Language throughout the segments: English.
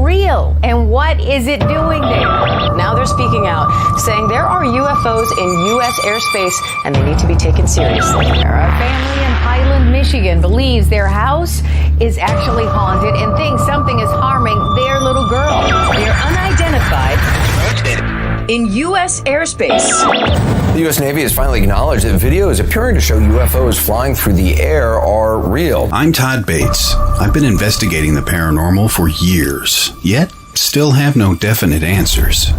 real? And what is it doing there? Now they're speaking out, saying there are UFOs in U.S. airspace and they need to be taken seriously. A family in Highland, Michigan believes their house is actually haunted and thinks something is harming their little girl. They're unidentified in U.S. airspace. The U.S. Navy has finally acknowledged that videos appearing to show UFOs flying through the air are real. I'm Todd Bates. I've been investigating the paranormal for years, yet still have no definite answers.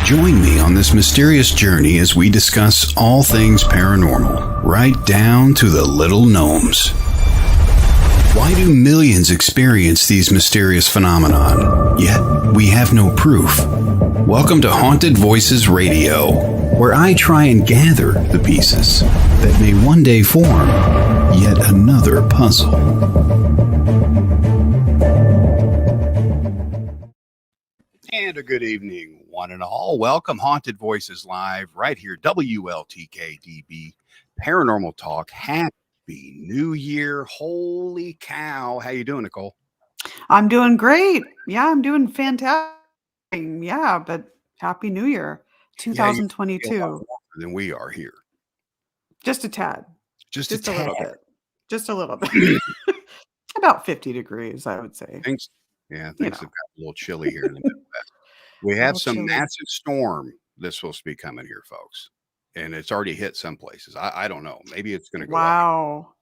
Join me on this mysterious journey as we discuss all things paranormal, right down to the little gnomes. Why do millions experience these mysterious phenomenon, yet we have no proof? Welcome to Haunted Voices Radio, where I try and gather the pieces that may one day form yet another puzzle. And a good evening, one and all. Welcome, Haunted Voices Live, right here, WLTK-DB, Paranormal Talk. Happy New Year. Holy cow. How you doing, Nicole? I'm doing great. Yeah, I'm doing fantastic. Yeah, but Happy New Year, 2022. Yeah, than we are here. Just a tad. Just a tad. little bit. Just a little bit. About 50 degrees, I would say. Things have got a little chilly here in the Midwest. We have some massive storm that's supposed to be coming here, folks. And it's already hit some places. I don't know. Maybe it's going to go up. Wow.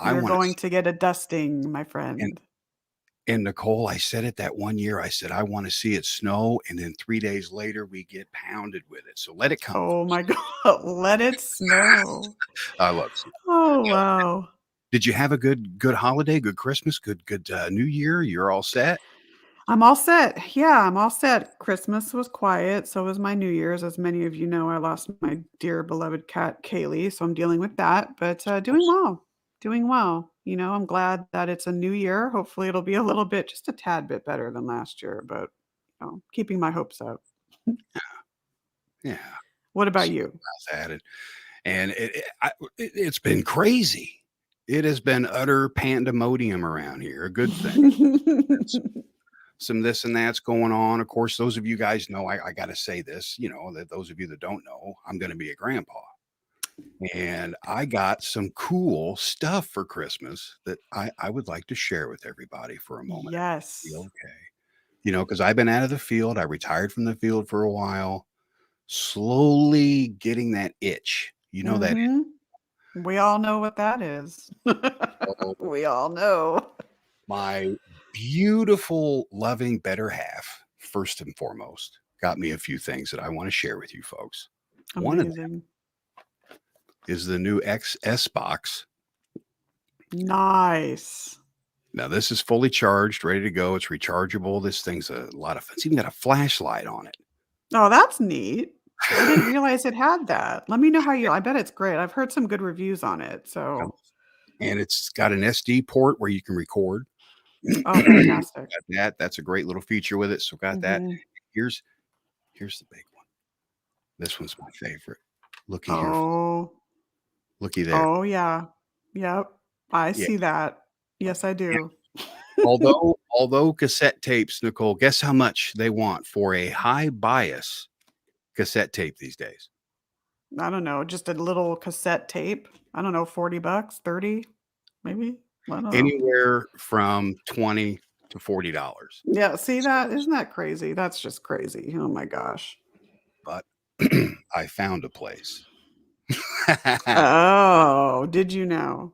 You're going to get a dusting, my friend. And Nicole, I said it that one year. I said, I want to see it snow. And then 3 days later, we get pounded with it. So let it come. Oh, my God. Let it snow. I love it. Oh, wow. Did you have a good holiday, good Christmas, good New Year? You're all set? I'm all set. Yeah, I'm all set. Christmas was quiet. So was my New Year's. As many of you know, I lost my dear beloved cat, Kaylee. So I'm dealing with that, but doing well. Doing well. You know, I'm glad that it's a new year. Hopefully it'll be a little bit, just a tad bit better than last year, but keeping my hopes up. Yeah. What about you? And it's been crazy. It has been utter pandemonium around here. A good thing. Some this and that's going on. Of course, those of you guys know, I got to say this, that those of you that don't know, I'm going to be a grandpa. And I got some cool stuff for Christmas that I would like to share with everybody for a moment. Yes. Okay. Because I've been out of the field. I retired from the field for a while, slowly getting that itch. That itch. We all know what that is. We all know. My beautiful, loving, better half, first and foremost, got me a few things that I want to share with you folks. Amazing. One of them is the new XS box. Nice. Now, this is fully charged, ready to go. It's rechargeable. This thing's a lot of fun. It's even got a flashlight on it. Oh, that's neat. I didn't realize it had that. Let me know I bet it's great. I've heard some good reviews on it. So, and it's got an SD port where you can record. Oh, fantastic. That's a great little feature with it. So got that. Here's the big one. This one's my favorite. Looky here. Looky there. Oh, yeah. Yep. I see that. Yes, I do. Although cassette tapes, Nicole, guess how much they want for a high bias cassette tape these days? I don't know. Just a little cassette tape. I don't know, $40, 30, maybe. I don't know. Anywhere from $20 to $40. Yeah. See that? Isn't that crazy? That's just crazy. Oh my gosh. But I found a place. Oh, did you know?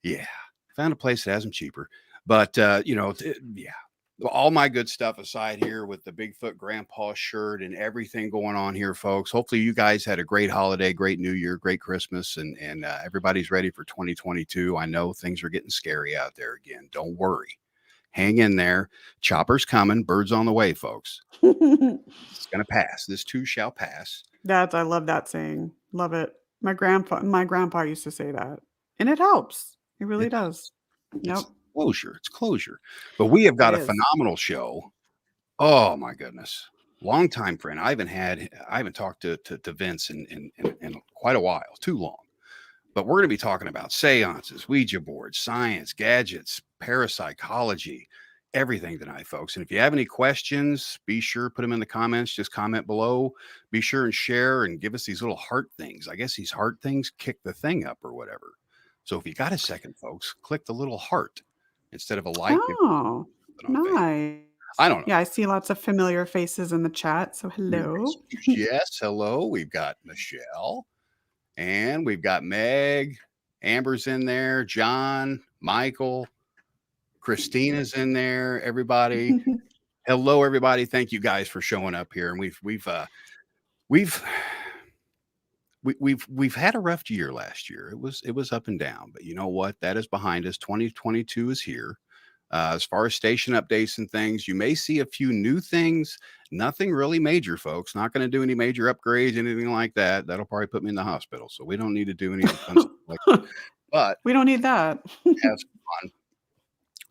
Yeah. Found a place that has them cheaper. But, all my good stuff aside here with the Bigfoot Grandpa shirt and everything going on here, folks. Hopefully you guys had a great holiday, great New Year, great Christmas, and everybody's ready for 2022. I know things are getting scary out there again. Don't worry. Hang in there. Chopper's coming. Birds on the way, folks. It's going to pass. This too shall pass. I love that saying. Love it. My grandpa used to say that. And it helps. It really does. Yep. It's closure. But we have got a phenomenal show. Oh my goodness. Long time friend. I haven't talked to Vince in quite a while. Too long. But we're going to be talking about seances, Ouija boards, science, gadgets, parapsychology, everything tonight, folks. And if you have any questions, be sure put them in the comments. Just comment below. Be sure and share and give us these little heart things. I guess these heart things kick the thing up or whatever. So if you got a second, folks, click the little heart instead of a like. Oh, On Facebook. nice. I don't know. Yeah, I see lots of familiar faces in the chat. So hello. Yes, hello. We've got Michelle, and we've got Meg. Amber's in there. John, Michael, Christina's in there. Everybody, hello, everybody. Thank you guys for showing up here. And we've had a rough year last year. It was up and down, but you know what? That is behind us. 2022 is here. As far as station updates and things, you may see a few new things. Nothing really major, folks. Not going to do any major upgrades, anything like that. That'll probably put me in the hospital. So we don't need to do any fun stuff like that. But we don't need that. have some fun.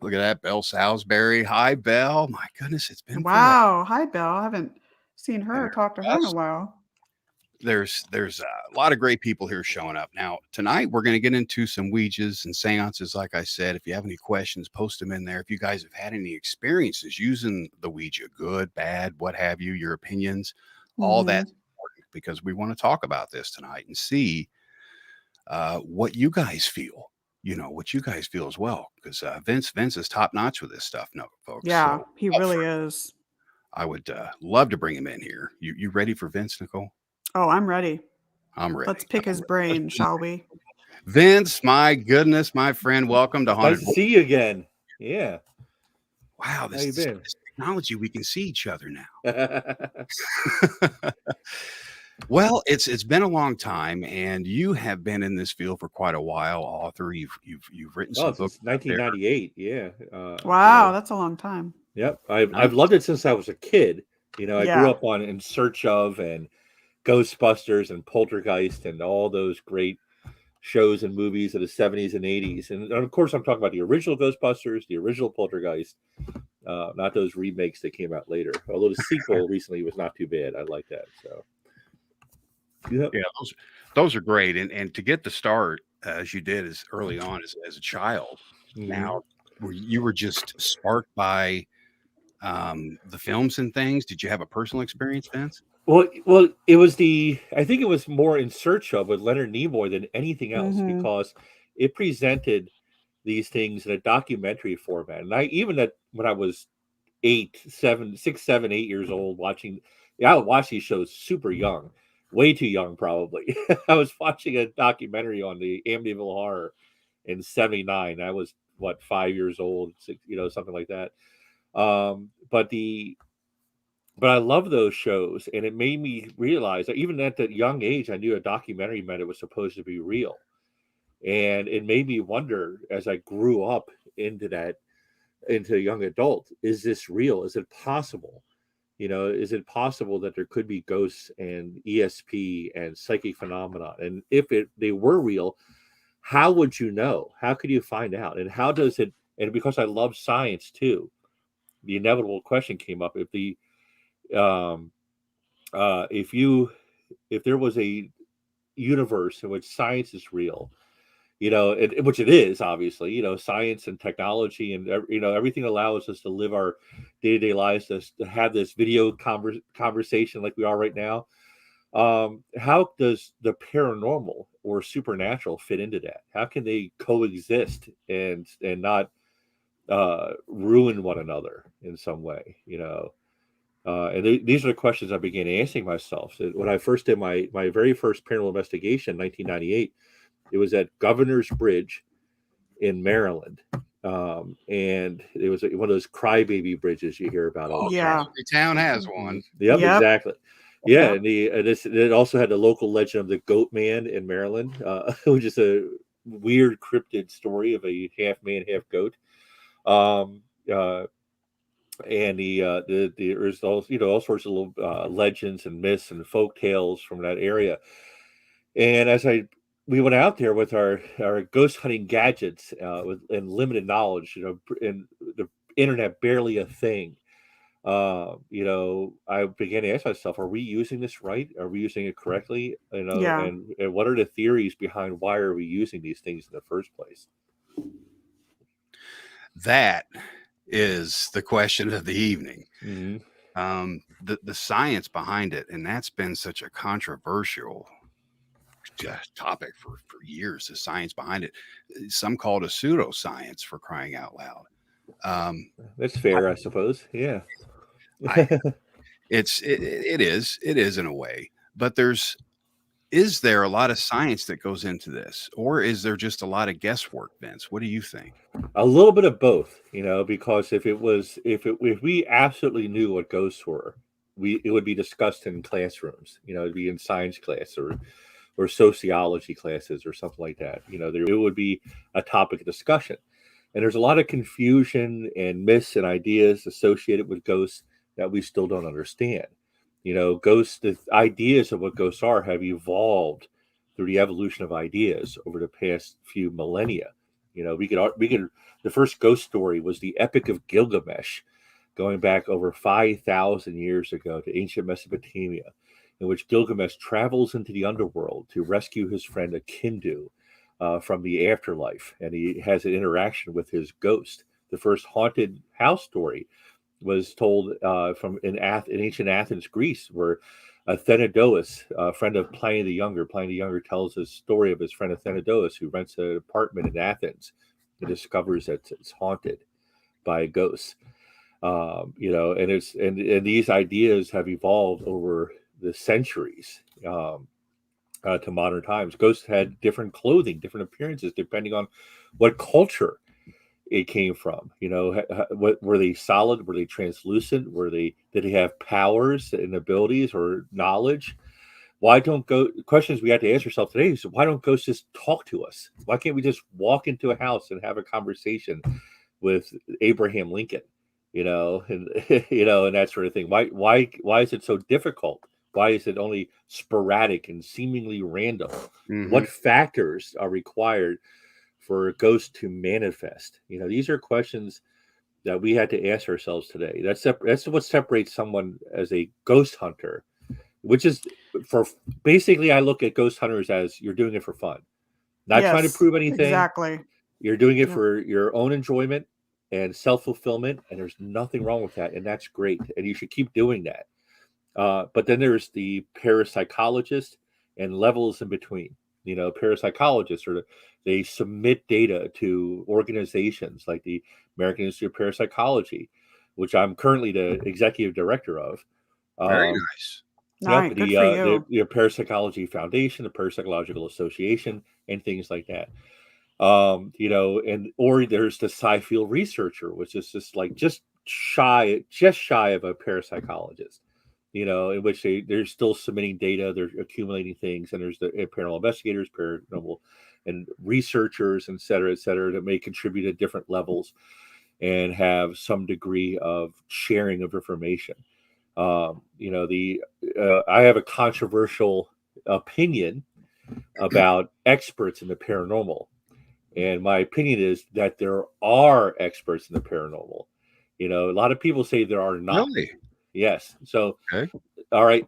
Look at that, Belle Salisbury. Hi, Belle. My goodness, it's been wow. Hi, Belle. I haven't seen her or talked to her in a while. There's a lot of great people here showing up. Now, tonight we're going to get into some Ouijas and seances. Like I said, if you have any questions, post them in there. If you guys have had any experiences using the Ouija, good, bad, what have you, your opinions, all that's important because we want to talk about this tonight and see what you guys feel. You know, what you guys feel as well. Because Vince is top notch with this stuff, no, folks. Yeah, so, he really is. I would love to bring him in here. You ready for Vince, Nicole? Oh, I'm ready. I'm ready. Let's pick his brain, shall we? Vince, my goodness, my friend, welcome to Haunted. Nice to see you again. Yeah. Wow, this technology, we can see each other now. Well, it's been a long time, and you have been in this field for quite a while, author. You've written some books. 1998. Yeah. Wow, that's a long time. Yep, I've loved it since I was a kid. You know, I grew up on In Search of and Ghostbusters and Poltergeist and all those great shows and movies of the 70s and 80s. And of course, I'm talking about the original Ghostbusters, the original Poltergeist, not those remakes that came out later. Although the sequel recently was not too bad. I like that. So, yeah, those are great. And to get the start as you did as early on as a child, now you were just sparked by the films and things. Did you have a personal experience, Vince? Well, it was I think it was more In Search of with Leonard Nimoy than anything else because it presented these things in a documentary format. And when I was 6, 7, 8 years old I would watch these shows super young, way too young probably. I was watching a documentary on the Amityville Horror in 79. I was 5 years old, something like that. But I love those shows, and it made me realize that even at that young age, I knew a documentary meant it was supposed to be real. And it made me wonder as I grew up into young adult, is this real? Is it possible? Is it possible that there could be ghosts and ESP and psychic phenomena? And if they were real, how would you know? How could you find out? And how does it, and because I love science too, the inevitable question came up: if there was a universe in which science is real, which it is, obviously, science and technology and everything allows us to live our day-to-day lives, to have this video conversation like we are right now. How does the paranormal or supernatural fit into that? How can they coexist and not ruin one another in some way? And these are the questions I began asking myself. So when I first did my very first paranormal investigation in 1998, it was at Governor's Bridge in Maryland. And it was one of those crybaby bridges you hear about all the time. Every town has one. Yep. Exactly. Yeah, and it also had the local legend of the Goat Man in Maryland, which is a weird cryptid story of a half man, half goat. And there's all sorts of little legends and myths and folk tales from that area. And as we went out there with our ghost hunting gadgets and limited knowledge, and the internet barely a thing. I began to ask myself, are we using this right? Are we using it correctly? And what are the theories behind why are we using these things in the first place? That is the question of the evening. Mm-hmm. The science behind it, and that's been such a controversial topic for years. The science behind it, some call it a pseudoscience, for crying out loud. That's fair, I suppose. Yeah. I it is in a way, but is there a lot of science that goes into this, or is there just a lot of guesswork, Vince? What do you think? A little bit of both, because if we absolutely knew what ghosts were, it would be discussed in classrooms. It'd be in science class or sociology classes or something like that. It would be a topic of discussion. And there's a lot of confusion and myths and ideas associated with ghosts that we still don't understand. Ghosts, the ideas of what ghosts are have evolved through the evolution of ideas over the past few millennia. The first ghost story was the Epic of Gilgamesh, going back over 5,000 years ago to ancient Mesopotamia, in which Gilgamesh travels into the underworld to rescue his friend Akindu from the afterlife, and he has an interaction with his ghost. The first haunted house story was told in ancient Athens, Greece, where Athenodous, a friend of Pliny the Younger, tells his story of his friend Athenodous, who rents an apartment in Athens and discovers that it's haunted by ghosts. And these ideas have evolved over the centuries to modern times. Ghosts had different clothing, different appearances, depending on what culture it came from. What were they solid? Were they translucent? Did they have powers and abilities or knowledge? Questions we have to ask ourselves today is, why don't ghosts just talk to us? Why can't we just walk into a house and have a conversation with Abraham Lincoln? And and that sort of thing. Why is it so difficult? Why is it only sporadic and seemingly random? Mm-hmm. What factors are required for a ghost to manifest? These are questions that we had to ask ourselves today. That's what separates someone as a ghost hunter, which is basically, I look at ghost hunters as, you're doing it for fun, not trying to prove anything. Exactly. You're doing it for your own enjoyment and self-fulfillment, and there's nothing wrong with that, and that's great, and you should keep doing that. But then there's the parapsychologist and levels in between. Parapsychologists they submit data to organizations like the American Institute of Parapsychology, which I'm currently the executive director of. Very nice. Nice. Good for you. The Parapsychology Foundation, the Parapsychological Association, and things like that. Or there's the sci-field researcher, which is just shy of a parapsychologist. In which they're still submitting data, they're accumulating things, and there's the paranormal investigators, paranormal and researchers, et cetera, that may contribute at different levels and have some degree of sharing of information. I have a controversial opinion about experts in the paranormal. And my opinion is that there are experts in the paranormal. A lot of people say there are not. Really? Yes. So, Okay. All right.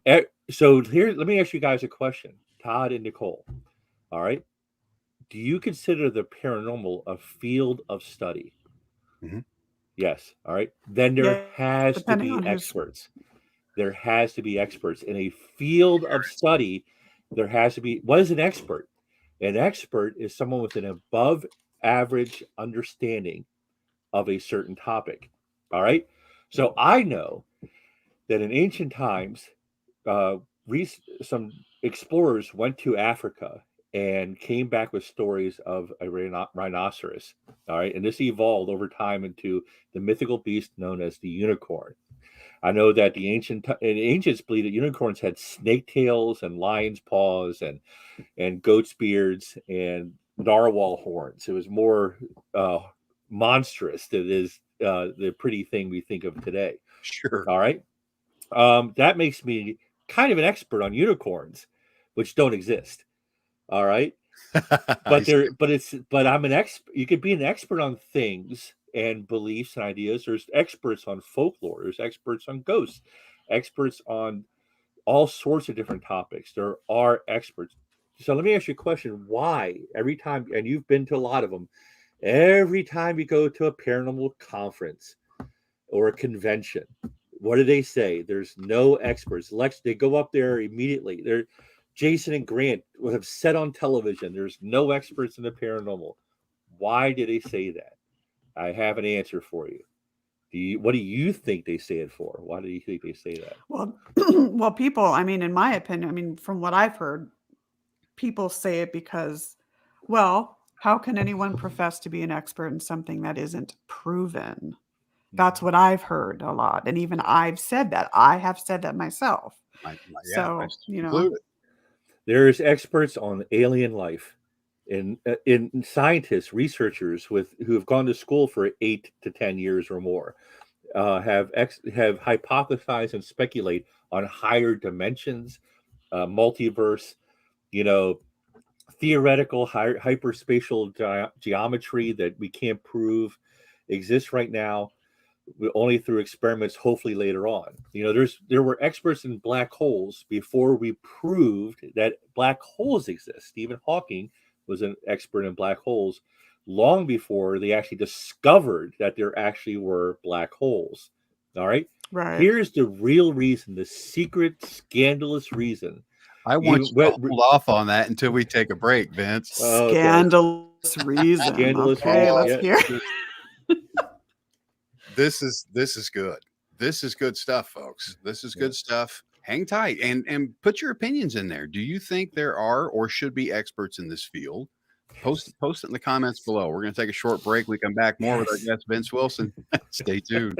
So here, let me ask you guys a question, Todd and Nicole. All right. Do you consider the paranormal a field of study? Mm-hmm. Yes. All right. Then there has to depending be on who's- experts. There has to be experts in a field of study. There has to be. What is an expert? An expert is someone with an above average understanding of a certain topic. All right. So I know that in ancient times, some explorers went to Africa and came back with stories of a rhinoceros. All right. And this evolved over time into the mythical beast known as the unicorn. I know that the ancients believed that unicorns had snake tails and lion's paws and goat's beards and narwhal horns. It was more monstrous than it is the pretty thing we think of today. Sure. All right. That makes me kind of an expert on unicorns, which don't exist. All right. But I'm an expert. You could be an expert on things and beliefs and ideas. There's experts on folklore. There's experts on ghosts, experts on all sorts of different topics. There are experts. So let me ask you a question. Why every time, and you've been to a lot of them, every time you go to a paranormal conference, or a convention. What do they say? There's no experts. They go up there immediately. Jason and Grant have said on television, there's no experts in the paranormal. Why did they say that? I have an answer for you. What do you think they say it for? Why do you think they say that? Well, well, people, I mean, in my opinion, I mean, from what I've heard, people say it because, well, how can anyone profess to be an expert in something that isn't proven? That's what I've heard a lot. And even I've said that. I have said that myself. So, you know, there's experts on alien life, and in scientists, researchers who have gone to school for 8 to 10 years or more, have hypothesized and speculate on higher dimensions, multiverse, you know, theoretical hyperspatial geometry that we can't prove exists right now, only through experiments, hopefully later on. You know, there were experts in black holes before we proved that black holes exist. Stephen Hawking was an expert in black holes long before they actually discovered that there actually were black holes. All right. right. Here's the real reason, the secret, scandalous reason. I want you to hold off on that until we take a break, Vince. Scandalous reason. Scandalous okay, reason. let's hear. This is good. This is good stuff, folks. This is good stuff. Hang tight and put your opinions in there. Do you think there are or should be experts in this field? Post it in the comments below. We're going to take a short break. We come back more with our guest, Vince Wilson. Stay tuned.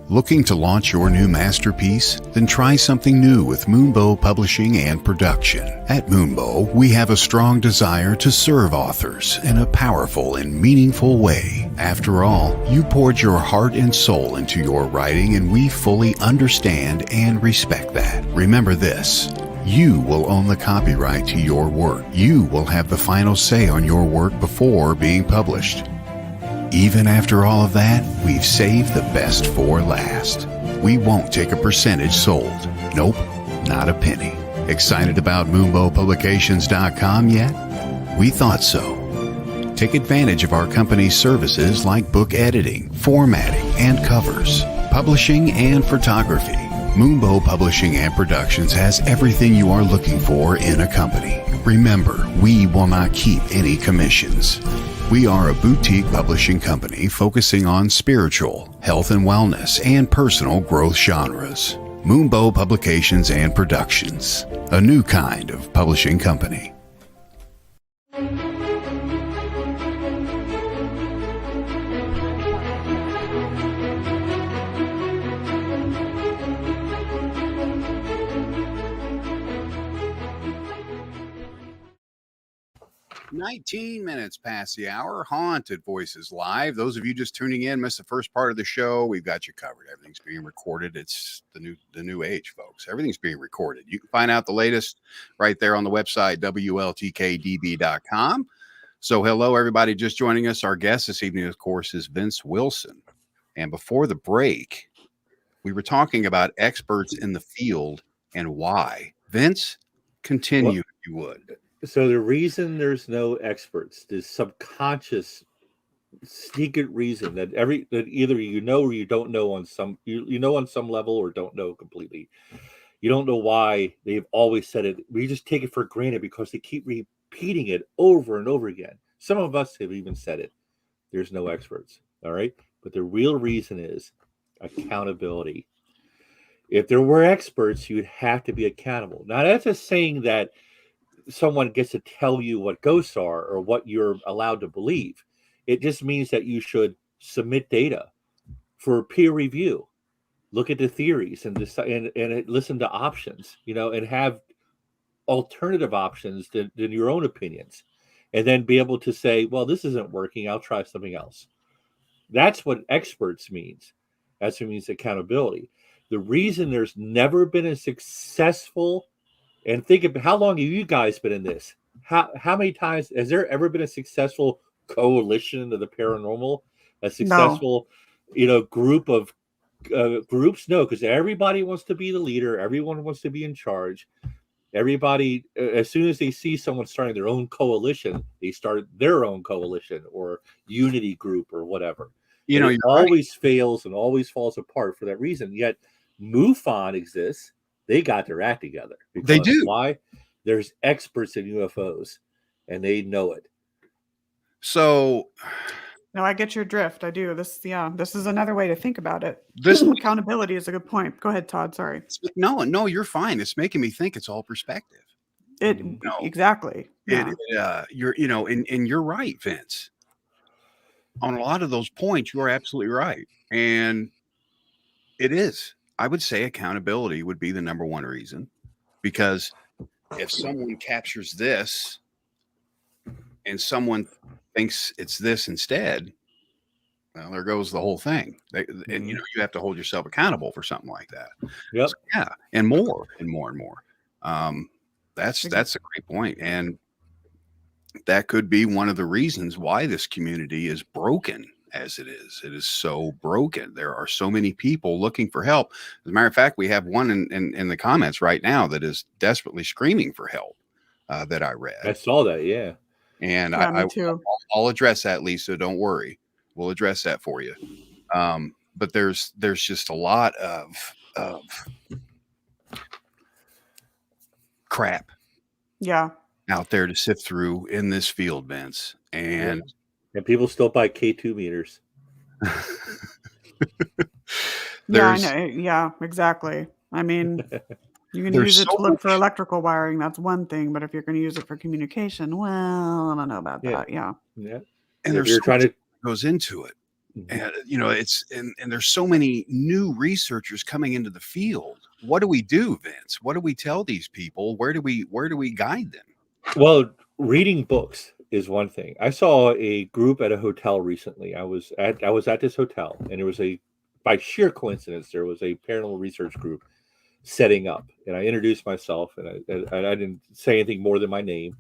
'Looking to launch your new masterpiece? Then try something new with Moonbow Publishing and Production. At Moonbow, we have a strong desire to serve authors in a powerful and meaningful way. After all, you poured your heart and soul into your writing, and we fully understand and respect that. Remember this: you will own the copyright to your work. You will have the final say on your work before being published. Even after all of that, we've saved the best for last. We won't take a percentage sold. Nope, not a penny. Excited about MoonbowPublications.com yet? We thought so. Take advantage of our company's services like book editing, formatting, and covers, publishing, and photography. Moonbow Publishing and Productions has everything you are looking for in a company. Remember, we will not keep any commissions. We are a boutique publishing company focusing on spiritual, health and wellness, and personal growth genres. Moonbow Publications and Productions, a new kind of publishing company. "19 minutes past the hour. Haunted Voices Live. Those of you just tuning in, missed the first part of the show. We've got you covered. Everything's being recorded. It's the new age, folks. Everything's being recorded. You can find out the latest right there on the website, WLTK-DB.com. So hello, everybody just joining us. Our guest this evening, of course, is Vince Wilson. And before the break, we were talking about experts in the field and why. Vince, continue if you would. So the reason there's no experts, this subconscious, secret reason that either you know or you don't know on some you know on some level or don't know completely. You don't know why they've always said it. We just take it for granted because they keep repeating it over and over again. Some of us have even said it. There's no experts. All right. But the real reason is accountability. If there were experts, you'd have to be accountable. Now, that's just saying that someone gets to tell you what ghosts are or what you're allowed to believe. It just means that you should submit data for peer review, look at the theories and decide, and listen to options, and have alternative options than your own opinions, and then be able to say, well, this isn't working, I'll try something else. That's what experts means. That's what means accountability. The reason there's never been a successful, and think of how long have you guys been in this? How many times has there ever been a successful coalition of the paranormal? A successful group of groups. No, because everybody wants to be the leader. Everyone wants to be in charge. Everybody, as soon as they see someone starting their own coalition, they start their own coalition or unity group or whatever. You And know, it you're right. always fails and always falls apart for that reason. Yet MUFON exists. They got their act together. They Because do. why? There's experts in UFOs, and they know it. So No, I get your drift. I do. This is another way to think about it. this Accountability is a good point. Go ahead, Todd. Sorry. no, you're fine. It's making me think it's all perspective. It No. exactly. Yeah. You're, and you're right, Vince. On a lot of those points, you are absolutely right. And it is. I would say accountability would be the number one reason, because if someone captures this and someone thinks it's this instead, well, there goes the whole thing. And you have to hold yourself accountable for something like that. Yep. So, yeah, and more and more and more. That's a great point, and that could be one of the reasons why this community is broken as it is. It is so broken. There are so many people looking for help. As a matter of fact, we have one in the comments right now that is desperately screaming for help that I read. I saw that. Yeah. And Yeah, me too. I'll address that, Lisa. Don't worry. We'll address that for you. But there's just a lot of crap Yeah. out there to sift through in this field, Vince. And people still buy K2 meters. Yeah, I know. Yeah, exactly. I mean, you can There's use it so to look for electrical wiring. That's one thing. But if you're going to use it for communication, well, I don't know about that. Yeah. Yeah. and If there's you're so trying much to that goes into it. And it's and there's so many new researchers coming into the field. What do we do, Vince? What do we tell these people? Where do we guide them? Well, reading books is one thing. I saw a group at a hotel recently. I was at this hotel, and there was by sheer coincidence, there was a paranormal research group setting up, and I introduced myself, and I didn't say anything more than my name,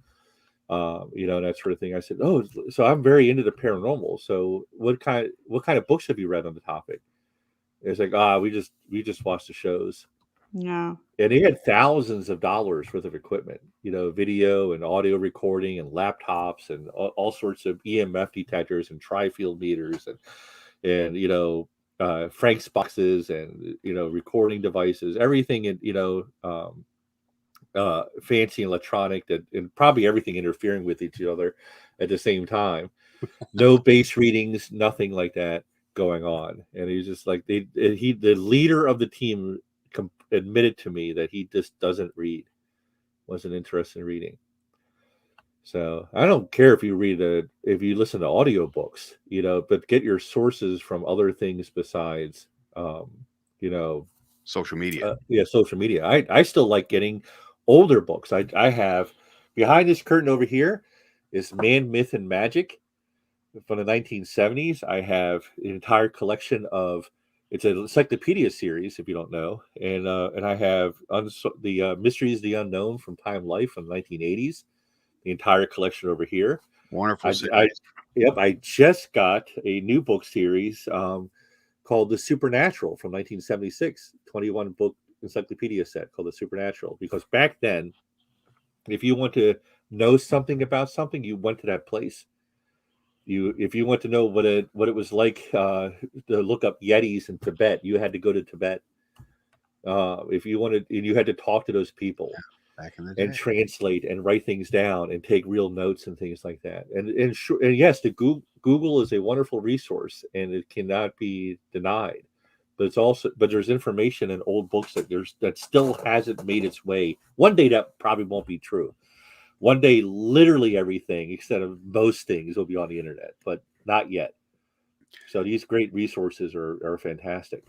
and that sort of thing. I said, "Oh, so I'm very into the paranormal. So what kind of books have you read on the topic?" It's like, we just watched the shows. Yeah. And he had thousands of dollars worth of equipment, video and audio recording and laptops and all sorts of EMF detectors and tri-field meters and Frank's boxes and recording devices, everything in fancy electronic and probably everything interfering with each other at the same time. No base readings, nothing like that going on. And he's just like the leader of the team admitted to me that he just doesn't read, wasn't interested in reading. So I don't care if you if you listen to audiobooks, but get your sources from other things besides, Social media. Social media. I still like getting older books. I have behind this curtain over here is Man, Myth, and Magic from the 1970s. I have an entire collection of. It's an encyclopedia series, if you don't know, and I have the Mysteries of the Unknown from Time Life from the 1980s, the entire collection over here. Wonderful. I just got a new book series called The Supernatural from 1976, 21 book encyclopedia set called The Supernatural. Because back then, if you want to know something about something, you went to that place. If you want to know what it was like to look up Yetis in Tibet, you had to go to Tibet. If you wanted, and you had to talk to those people back in the day, and translate and write things down and take real notes and things like that. And yes, the Google is a wonderful resource and it cannot be denied. But there's information in old books that still hasn't made its way. One day that probably won't be true. One day, literally everything, except of most things, will be on the internet, but not yet. So these great resources are fantastic.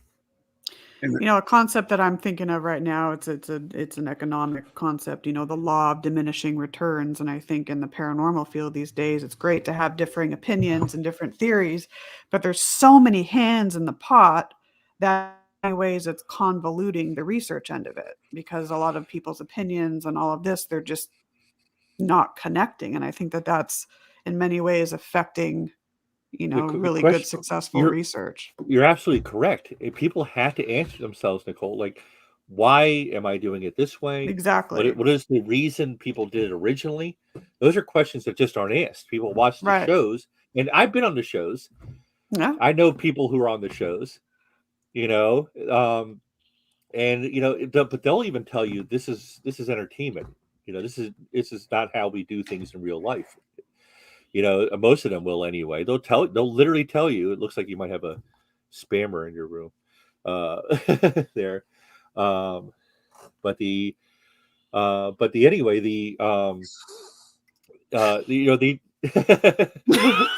A concept that I'm thinking of right now, it's an economic concept, the law of diminishing returns. And I think in the paranormal field these days, it's great to have differing opinions and different theories, but there's so many hands in the pot that in many ways it's convoluting the research end of it, because a lot of people's opinions and all of this, they're just not connecting. And I think that that's in many ways affecting The really good, question, successful you're research. you're absolutely correct. People have to answer themselves, Nicole. Like, why am I doing it this way? Exactly. What is the reason people did it originally? Those are questions that just aren't asked. People watch the Right. shows, and I've been on the shows. Yeah. I know people who are on the shows, you know, and but they'll even tell you this is entertainment. This is not how we do things in real life. Most of them will anyway. They'll literally tell you. It looks like you might have a spammer in your room, there. Um, but the anyway the you know the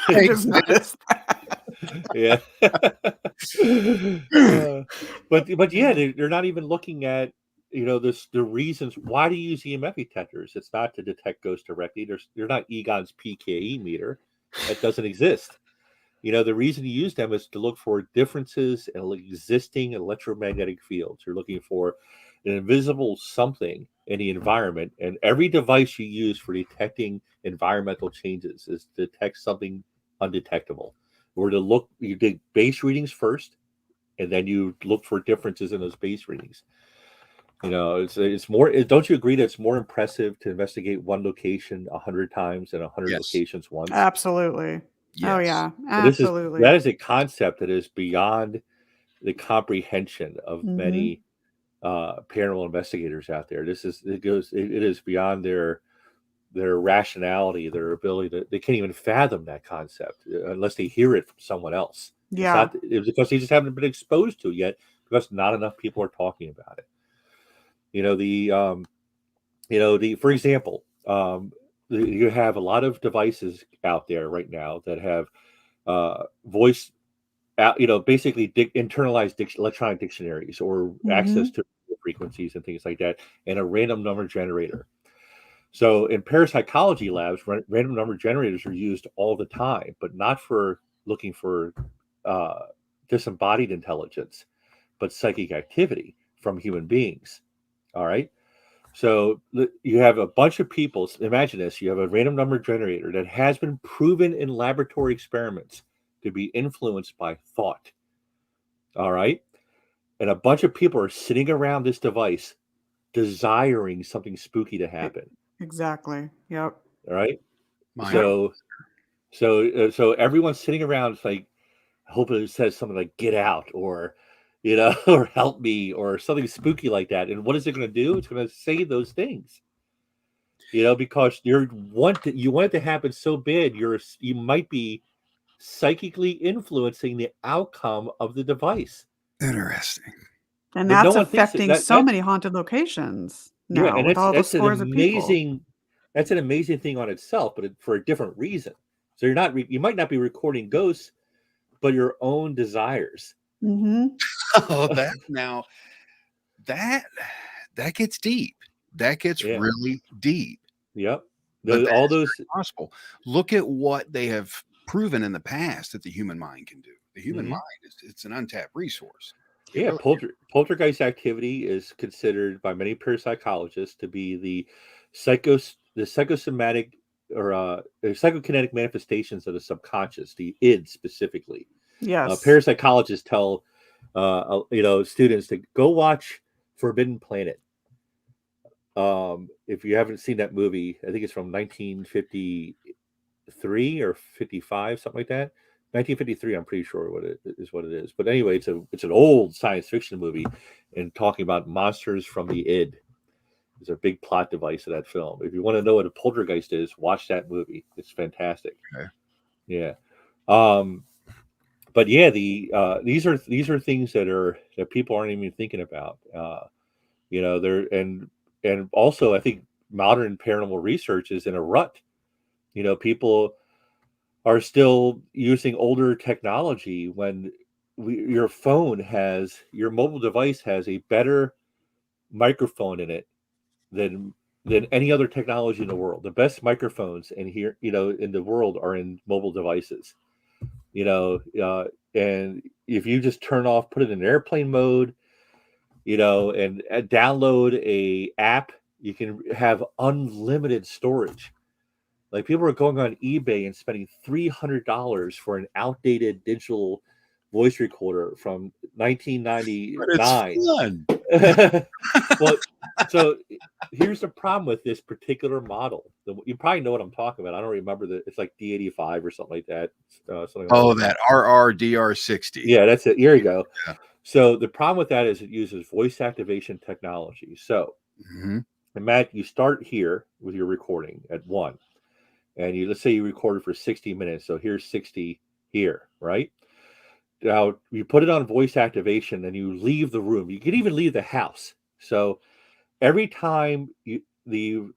I just noticed that. yeah. But yeah, they're not even looking at the reasons why to use EMF detectors. It's not to detect ghosts directly. They're not Egon's PKE meter. That doesn't exist. The reason you use them is to look for differences in existing electromagnetic fields. You're looking for an invisible something in the environment, and every device you use for detecting environmental changes is to detect something undetectable. You did base readings first, and then you look for differences in those base readings. It's more. Don't you agree that it's more impressive to investigate one location 100 times than 100 Yes. locations once? Absolutely. Oh Yes. yeah, That absolutely. is a concept that is beyond the comprehension of Hmm. many paranormal investigators out there. It is beyond their rationality, their ability they can't even fathom that concept unless they hear it from someone else. Yeah. It's because they just haven't been exposed to it yet because not enough people are talking about it. For example, you have a lot of devices out there right now that have voice basically internalized electronic dictionaries or access Hmm. to frequencies and things like that, and a random number generator. So in parapsychology labs, random number generators are used all the time, but not for looking for uh, disembodied intelligence, but psychic activity from human beings. All right. So you have a bunch of people. Imagine this: you have a random number generator that has been proven in laboratory experiments to be influenced by thought. All right. And a bunch of people are sitting around this device desiring something spooky to happen. Exactly. Yep. All right. Mind. So, so everyone's sitting around like hoping it says something like "get out" or, or "help me" or something spooky like that. And what is it going to do? It's going to say those things. Because you want it to happen so bad. You might be psychically influencing the outcome of the device. Interesting. And But no that's one thinks affecting that so that's many haunted locations yeah, now and with all the that's an scores of people. amazing thing on itself, but for a different reason. So you might not be recording ghosts, but your own desires. Hmm. Oh, that that gets deep. That gets Yeah. really deep. Yep. But that All is those. very possible. Look at what they have proven in the past that the human mind can do. The human Mhm. mind it's an untapped resource. It Yeah, really poltergeist activity is considered by many parapsychologists to be the psychosomatic or psychokinetic manifestations of the subconscious, the id specifically. Yes. Parapsychologists tell students to go watch Forbidden Planet. If you haven't seen that movie, I think it's from 1953 or 55, something like that. 1953, I'm pretty sure what it is. But anyway, it's an old science fiction movie, and talking about monsters from the id. Is a big plot device of that film. If you want to know what a poltergeist is, watch that movie. It's fantastic. Okay. Yeah. But yeah, these are things that people aren't even thinking about. They're and also I think modern paranormal research is in a rut. People are still using older technology when your mobile device has a better microphone in it than any other technology in the world. The best microphones in here, in the world are in mobile devices. And if you just put it in airplane mode, and download a app, you can have unlimited storage. Like people are going on eBay and spending $300 for an outdated digital voice recorder from But it's 1999. fun. Well, so here's the problem with this particular model. You probably know what I'm talking about. I don't remember it's like D85 or something like that. Something Oh, like that RRDR60. Yeah, that's it. Here you go. Yeah. So the problem with that is it uses voice activation technology. So Mhm. Matt, you start here with your recording at 1, and let's say you recorded for 60 minutes. So here's 60 here, right? Now you put it on voice activation, and you leave the room. You can even leave the house. So every time the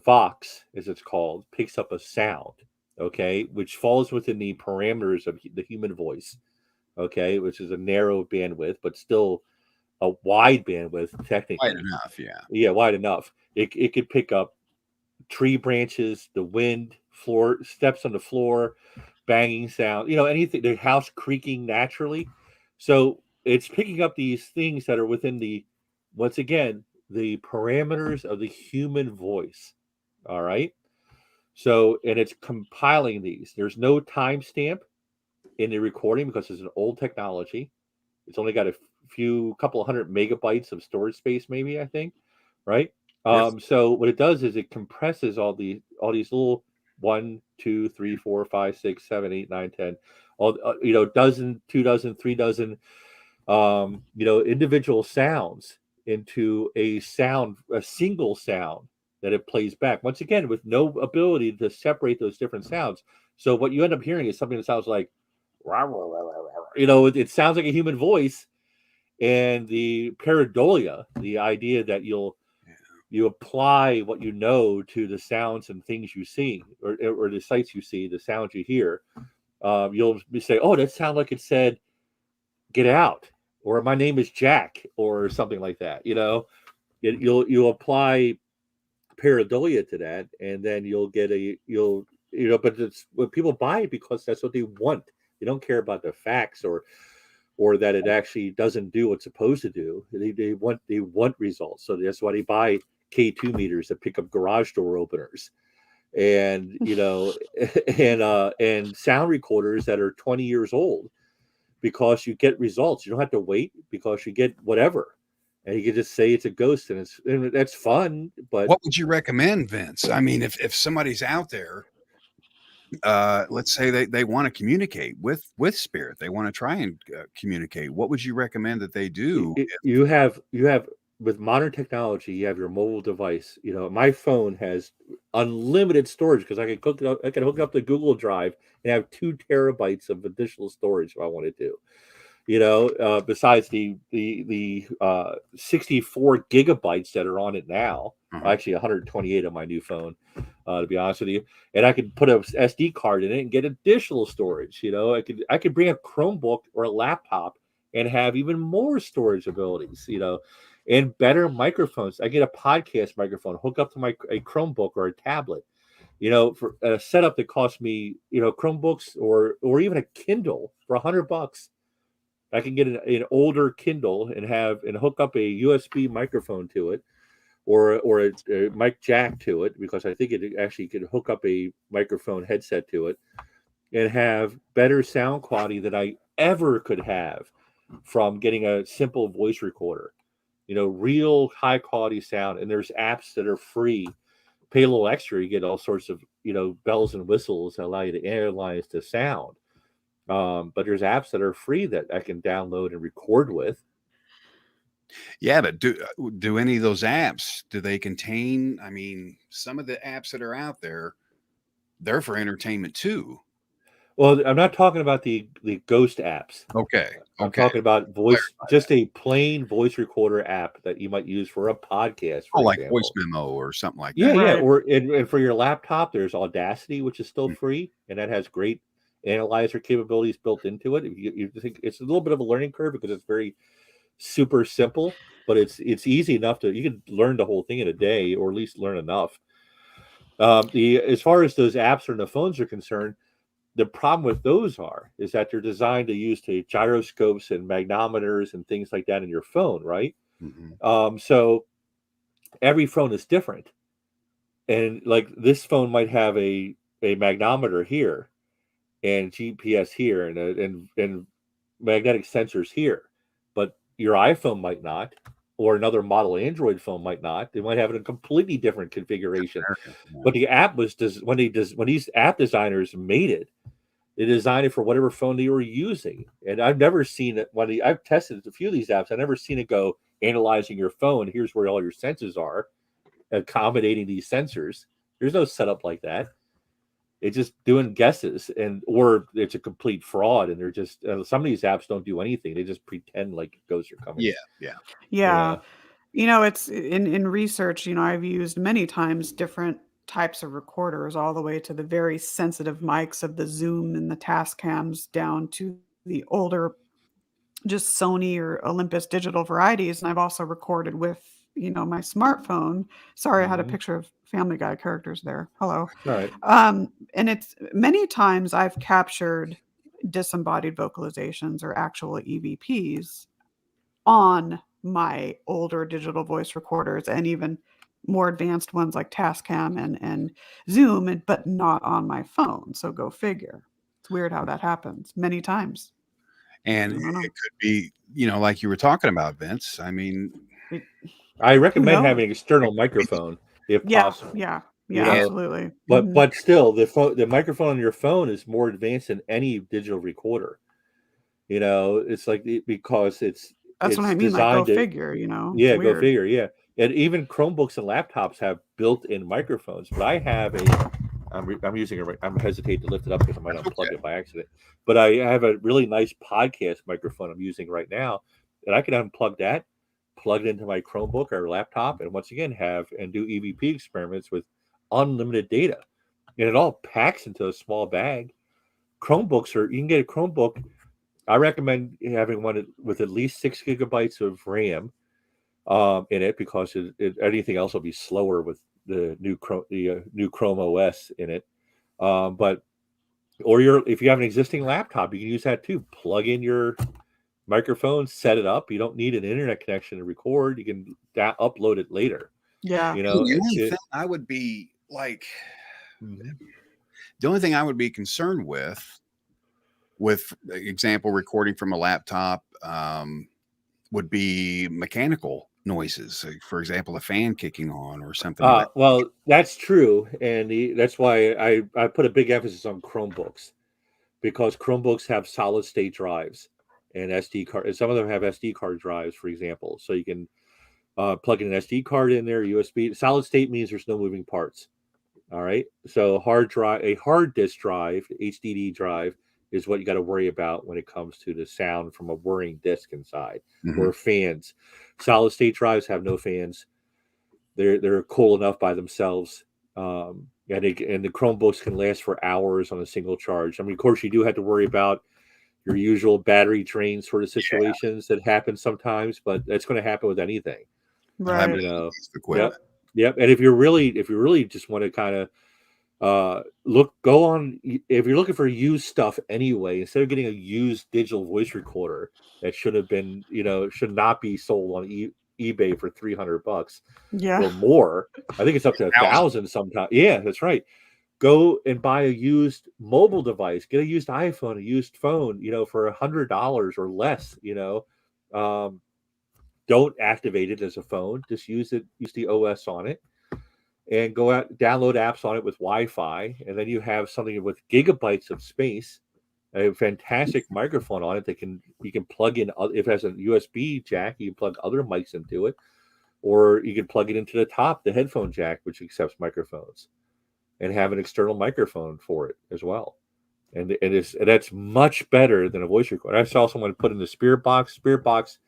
Vox, as it's called, picks up a sound, okay, which falls within the parameters of the human voice, okay, which is a narrow bandwidth, but still a wide bandwidth technically. Wide enough, yeah. Yeah, wide enough. It could pick up tree branches, the wind, floor, steps on the floor, banging sound, anything, the house creaking naturally. So it's picking up these things that are within once again, the parameters of the human voice. All right. So, and it's compiling these. There's no timestamp in the recording because it's an old technology. It's only got a couple of hundred megabytes of storage space, maybe, I think. Right. Yes. So what it does is it compresses all these little 1, 2, 3, 4, 5, 6, 7, 8, 9, 10, all dozen, 2 dozen, 3 dozen, individual sounds into a single sound that it plays back. Once again, with no ability to separate those different sounds. So what you end up hearing is something that sounds like, it sounds like a human voice, and the pareidolia, the idea that you apply what you know to the sounds and things you see, or the sights you see, the sounds you hear. You'll say, "Oh, that sounds like it said, get out," or "My name is Jack," or something like that. You'll apply pareidolia to that, and then you'll get but it's what people buy it because that's what they want. They don't care about the facts or that it actually doesn't do what's supposed to do. They want results. So that's why they buy K2 meters that pick up garage door openers, and and sound recorders that are 20 years old, because you get results. You don't have to wait, because you get whatever, and you can just say it's a ghost, and that's fun. But What would you recommend, Vince? I mean, if somebody's out there, let's say they want to communicate with spirit, they want to try and communicate, what would you recommend that they do? you have with modern technology, you have your mobile device. My phone has unlimited storage because I can hook up the Google Drive and have 2 terabytes of additional storage if I wanted to. Besides the 64 gigabytes that are on it now. Actually 128 on my new phone, to be honest with you. And I could put a SD card in it and get additional storage. I could bring a Chromebook or a laptop and have even more storage abilities, and better microphones. I get a podcast microphone, hook up to a Chromebook or a tablet, for a setup that costs me, Chromebooks or even a Kindle for $100. I can get an older Kindle and hook up a USB microphone to it, or a mic jack to it, because I think it actually could hook up a microphone headset to it, and have better sound quality than I ever could have from getting a simple voice recorder. Real high quality sound. And there's apps that are free. Pay a little extra, you get all sorts of bells and whistles that allow you to analyze the sound. But there's apps that are free that I can download and record with. Yeah, but do any of those apps, do they contain, I mean, some of the apps that are out there, they're for entertainment too. Well, I'm not talking about the ghost apps. Okay. I'm talking about just a plain voice recorder app that you might use for a podcast. For like example. Voice Memo or something like Yeah, that. yeah. Right. Or and for your laptop, there's Audacity, which is still free, and that has great analyzer capabilities built into it. You think it's a little bit of a learning curve because it's very super simple, but it's easy enough you can learn the whole thing in a day, or at least learn enough. As far as those apps or the phones are concerned, the problem with those is that they're designed to use the gyroscopes and magnometers and things like that in your phone, right? Mm-hmm. So every phone is different. and like this phone might have a magnometer here, and GPS here, and magnetic sensors here, but your iPhone might not, or another model Android phone might not. They might have it in a completely different configuration. But the app was when these app designers made it, they designed it for whatever phone they were using. And I've never seen it I've tested a few of these apps. I've never seen it go analyzing your phone. Here's where all your sensors are, accommodating these sensors. There's no setup like that. It's just doing guesses, or it's a complete fraud. And they're just some of these apps don't do anything. They just pretend like ghosts are coming. Yeah. It's in research, I've used many times different types of recorders, all the way to the very sensitive mics of the Zoom and the Tascams down to the older just Sony or Olympus digital varieties. And I've also recorded with, my smartphone. Sorry, I had a picture of Family Guy characters there. Hello. All right. And it's many times I've captured disembodied vocalizations or actual EVPs on my older digital voice recorders, and even more advanced ones like Tascam and Zoom, but not on my phone. So go figure. It's weird how that happens many times. And it could be, like you were talking about, Vince. I mean, I recommend having an external microphone if possible. Yeah, absolutely. But still, the microphone on your phone is more advanced than any digital recorder. It's like because that's what I mean. Like, go figure. Yeah, go figure. Yeah, and even Chromebooks and laptops have built-in microphones. But I have I'm using it. I'm hesitate to lift it up because I might unplug it by accident. But I have a really nice podcast microphone I'm using right now, and I can unplug that, plug it into my Chromebook or laptop, and once again do EVP experiments with unlimited data, and it all packs into a small bag. Chromebooks you can get a Chromebook. I recommend having one with at least 6 gigabytes of RAM in it, because anything else will be slower with the new Chrome OS in it. If you have an existing laptop, you can use that too. Plug in your microphone, set it up. You don't need an internet connection to record. You can upload it later. Yeah. The only thing I would be like, the only thing I would be concerned with example recording from a laptop would be mechanical noises. Like, for example, a fan kicking on or something. Well, that's true, and that's why I put a big emphasis on Chromebooks, because Chromebooks have solid state drives and SD card. And some of them have SD card drives, for example, so you can plug in an SD card in there, USB. Solid state means there's no moving parts. All right, so a hard disk drive, HDD drive, is what you got to worry about when it comes to the sound from a whirring disc inside, or fans. Solid state drives have no fans. They're cool enough by themselves, and the Chromebooks can last for hours on a single charge. I mean, of course, you do have to worry about your usual battery drain sort of situations that happen sometimes, but that's going to happen with anything. Right. Yep. And if you really just want to kind of if you're looking for used stuff anyway, instead of getting a used digital voice recorder that should not be sold on eBay for $300 or more. I think it's up to 1,000 sometimes. Yeah, that's right. Go and buy a used mobile device. Get a used iPhone, a used phone, for $100 or less. Don't activate it as a phone. Just use the OS on it, and go out, download apps on it with Wi-Fi, and then you have something with gigabytes of space, a fantastic microphone on it that you can plug in. If it has a USB jack, you can plug other mics into it, or you can plug it into the headphone jack, which accepts microphones, and have an external microphone for it as well. And that's much better than a voice recorder. I saw someone put in the Spirit Box. Spirit Box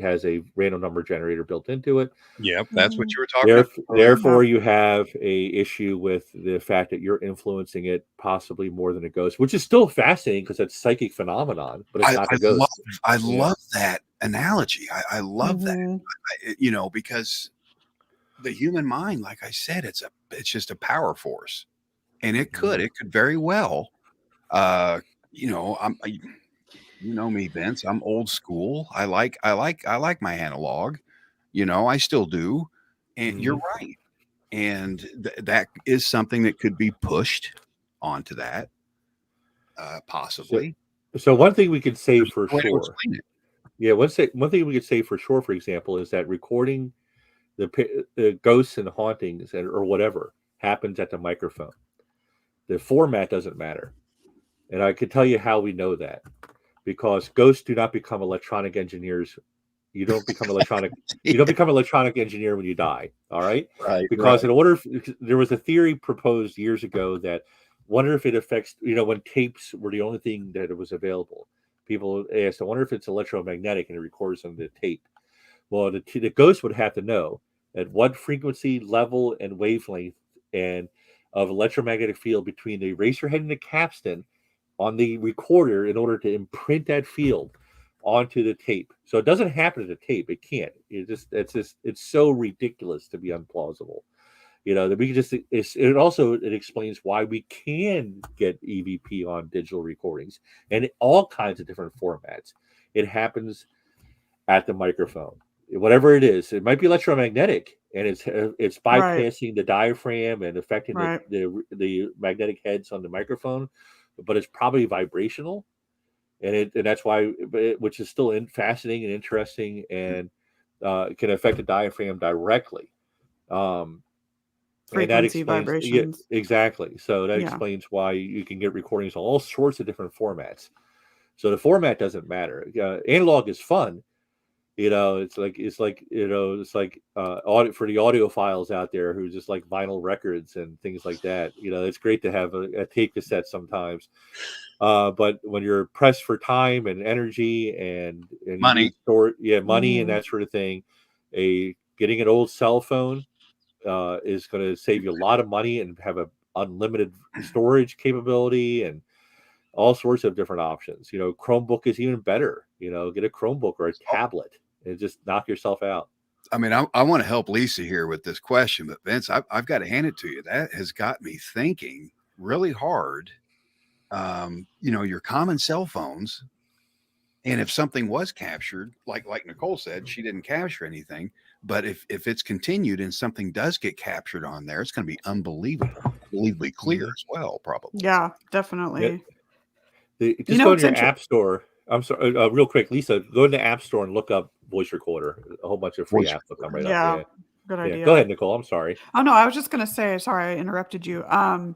has a random number generator built into it. Yep, that's what you were talking about. Therefore, you have a issue with the fact that you're influencing it possibly more than a ghost, which is still fascinating because it's psychic phenomenon, but it's not a ghost. I love that analogy. I love that. Because the human mind, like I said, it's just a power force, and it could very well, you know me, Vince. I'm old school. I like my analog. I still do. And you're right. And that is something that could be pushed onto that, possibly. So one thing we could say There's for no way to sure, explain it. yeah, one thing we could say for sure, for example, is that recording the ghosts and hauntings or whatever happens at the microphone. The format doesn't matter, and I can tell you how we know that, because ghosts do not become electronic engineers. You don't become electronic. You don't become an electronic engineer when you die. All right, Right. because in order, there was a theory proposed years ago that wonder if it affects. When tapes were the only thing that it was available, people asked, "I wonder if it's electromagnetic and it records on the tape." Well, the ghost would have to know at what frequency, level, and wavelength and of electromagnetic field between the eraser head and the capstan on the recorder in order to imprint that field onto the tape. So it doesn't happen to the tape. It can't. It's so ridiculous to be implausible. That we just it explains why we can get EVP on digital recordings and all kinds of different formats. It happens at the microphone, whatever it is. It might be electromagnetic, and it's bypassing the diaphragm and affecting Right. the magnetic heads on the microphone, but it's probably vibrational, and that's why, which is still fascinating and interesting, and it can affect the diaphragm directly. And that Frequency explains, vibrations. exactly. So that Yeah. explains why you can get recordings on all sorts of different formats. So the format doesn't matter. Analog is fun. It's like audit for the audiophiles out there who just like vinyl records and things like that. It's great to have a tape cassette sometimes. But when you're pressed for time and energy and Money. money and that sort of thing, getting an old cell phone is going to save you a lot of money and have a unlimited storage capability and all sorts of different options. Chromebook is even better. Get a Chromebook or a tablet and just knock yourself out. I mean, I want to help Lisa here with this question, but Vince, I've got to hand it to you. That has got me thinking really hard. Your common cell phones, and if something was captured, like Nicole said, she didn't capture anything, but if it's continued and something does get captured on there, it's going to be unbelievably clear as well, probably. Yeah, definitely. Just go to your app store. I'm sorry, real quick, Lisa, go to the app store and look up voice recorder. A whole bunch of free apps will come right Yeah, up. good idea. Go ahead, Nicole. I'm sorry. Oh no, I was just going to say, sorry, I interrupted you. A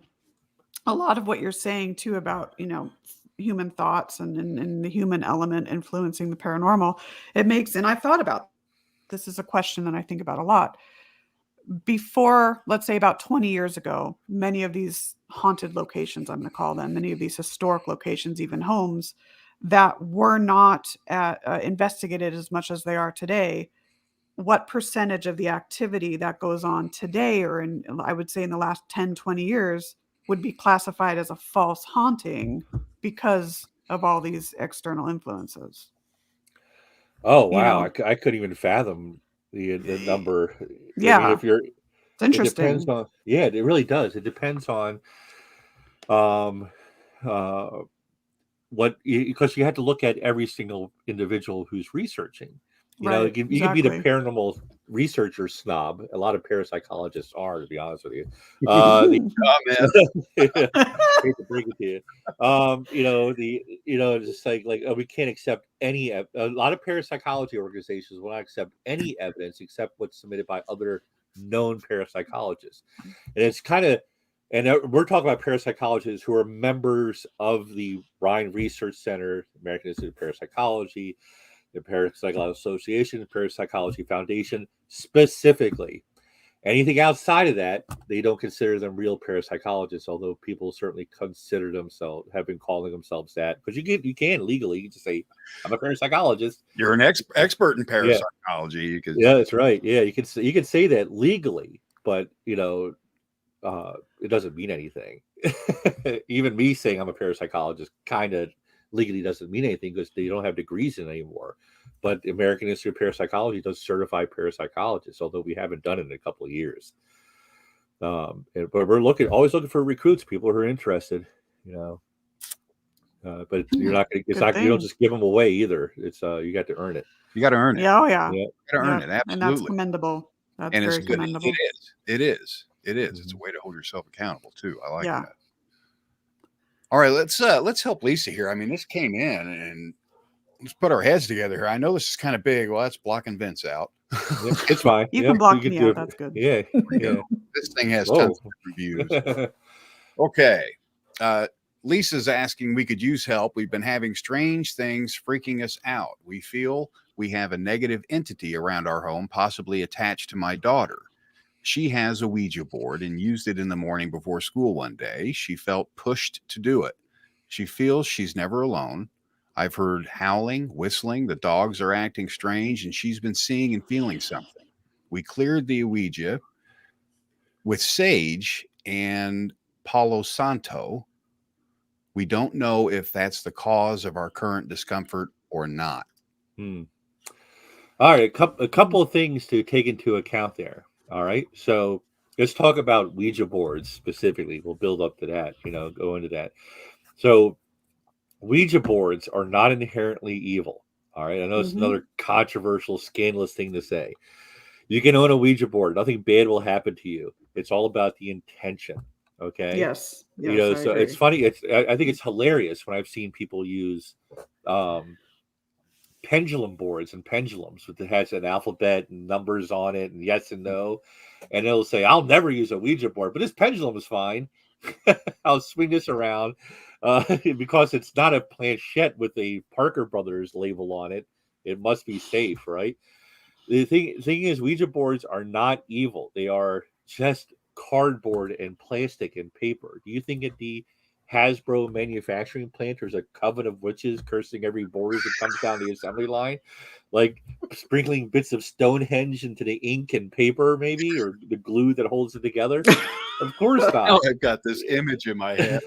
lot of what you're saying too about, human thoughts and the human element influencing the paranormal, and I've thought about, this is a question that I think about a lot. Before, let's say about 20 years ago, many of these haunted locations, I'm going to call them, many of these historic locations, even homes that were not investigated as much as they are today, what percentage of the activity that goes on today, or I would say in the last 10, 20 years, would be classified as a false haunting because of all these external influences? Oh, wow. I couldn't even fathom the number. Yeah. I mean, It's interesting. it depends on, it really does. It depends on, because you have to look at every single individual who's researching. Right, You can be the exactly. paranormal researcher snob. A lot of parapsychologists are, to be honest with you. Hate to break it to you. Just like we can't accept any. A lot of parapsychology organizations will not accept any evidence except what's submitted by other known parapsychologists, and it's kind of. And we're talking about parapsychologists who are members of the Rhine Research Center, American Institute of Parapsychology, the Parapsychological Association, the Parapsychology Foundation, specifically. Anything outside of that, they don't consider them real parapsychologists, although people certainly consider themselves, have been calling themselves that. Because you can legally, you just say, I'm a parapsychologist. You're an expert in parapsychology. Yeah, that's right. Yeah, you can say that legally, but it doesn't mean anything. Even me saying I'm a parapsychologist kind of legally doesn't mean anything because they don't have degrees in it anymore. But the American Institute of Parapsychology does certify parapsychologists, although we haven't done it in a couple of years. But we're always looking for recruits, people who are interested, but you're not going to, you don't just give them away either. It's you got to earn it. You got to earn it. Yeah, oh yeah. You got to earn it. Absolutely. And that's commendable. That's very commendable. It is. It is. It's a way to hold yourself accountable too. I like Yeah. that. All right, let's help Lisa here. I mean, this came in and let's put our heads together here. I know this is kind of big. Well, that's blocking Vince out. Yep, it's fine. You Yep, can block we me do out. it. That's good. Yeah, yeah. This thing has Whoa. tons of reviews. Okay. Lisa's asking we could use help. We've been having strange things freaking us out. We feel we have a negative entity around our home, possibly attached to my daughter. She has a Ouija board and used it in the morning before school one day. She felt pushed to do it. She feels she's never alone. I've heard howling, whistling. The dogs are acting strange, and she's been seeing and feeling something. We cleared the Ouija with sage and Palo Santo. We don't know if that's the cause of our current discomfort or not. All right, a couple of things to take into account there. All right, so let's talk about Ouija boards specifically. We'll build up to that, go into that. So Ouija boards are not inherently evil. All right, I know it's another controversial, scandalous thing to say. You can own a Ouija board. Nothing bad will happen to you. It's all about the intention. Okay. Yes. I agree. It's funny. I think it's hilarious when I've seen people use pendulum boards and pendulums that has an alphabet and numbers on it and yes and no, and it'll say, "I'll never use a Ouija board, but this pendulum is fine. I'll swing this around because it's not a planchette with a Parker Brothers label on it. It must be safe, right?" The thing is, Ouija boards are not evil. They are just cardboard and plastic and paper. Do you think at the Hasbro manufacturing plant there's a coven of witches cursing every board that comes down the assembly line, like sprinkling bits of Stonehenge into the ink and paper, maybe, or the glue that holds it together? Of course not. Oh, I've got this image in my head.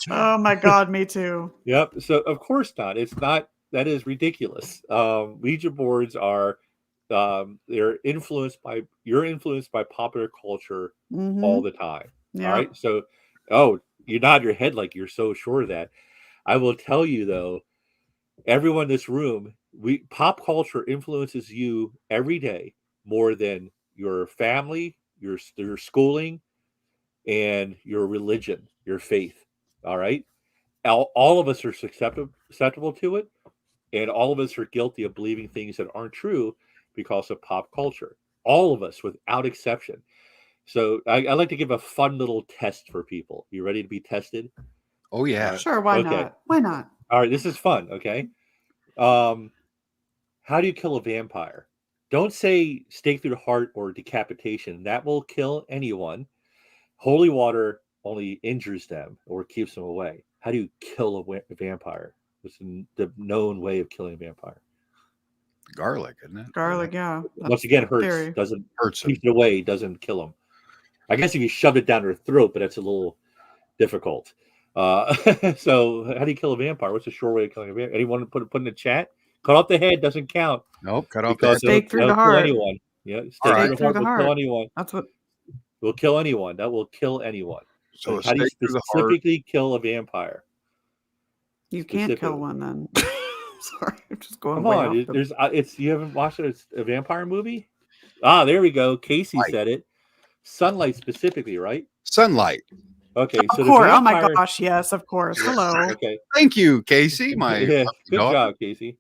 Oh my God, me too. Yep. So of course not. It's not. That is ridiculous. Ouija boards are. You're influenced by popular culture all the time. Yeah. All right. So, you nod your head like you're so sure of that. I will tell you though, everyone in this room, pop culture influences you every day more than your family, your schooling, and your religion, your faith. All right. All of us are susceptible to it, and all of us are guilty of believing things that aren't true because of pop culture. All of us, without exception. So I like to give a fun little test for people. You ready to be tested? Oh yeah. Sure. Why Okay. not? Why not? All right. This is fun. Okay. How do you kill a vampire? Don't say stake through the heart or decapitation. That will kill anyone. Holy water only injures them or keeps them away. How do you kill a vampire? What's the known way of killing a vampire? Garlic, isn't it? Garlic, yeah. Once again, hurts. theory. Doesn't Hurts keeps it away. Doesn't kill them. I guess if you shoved it down their throat, but that's a little difficult. So how do you kill a vampire? What's a sure way of killing a vampire? Anyone put in the chat? Cut off the head doesn't count. Nope, cut off Because the Stake through the it'll kill heart. anyone. Yeah, stake All right. through the heart will kill anyone. That's what. Will kill anyone. That will kill anyone. So How do you stake through the heart. specifically kill a vampire? You can't kill Specifically. one then. Sorry, I'm just going Come way on, off the- you haven't watched a vampire movie? Ah, there we go. Casey Light. said it. Sunlight specifically, right? Sunlight. Okay, Of so course. the Oh my vampire. gosh. Yes, of course. Hello. Okay, Thank you, Casey. My yeah, lucky good daughter. job, Casey.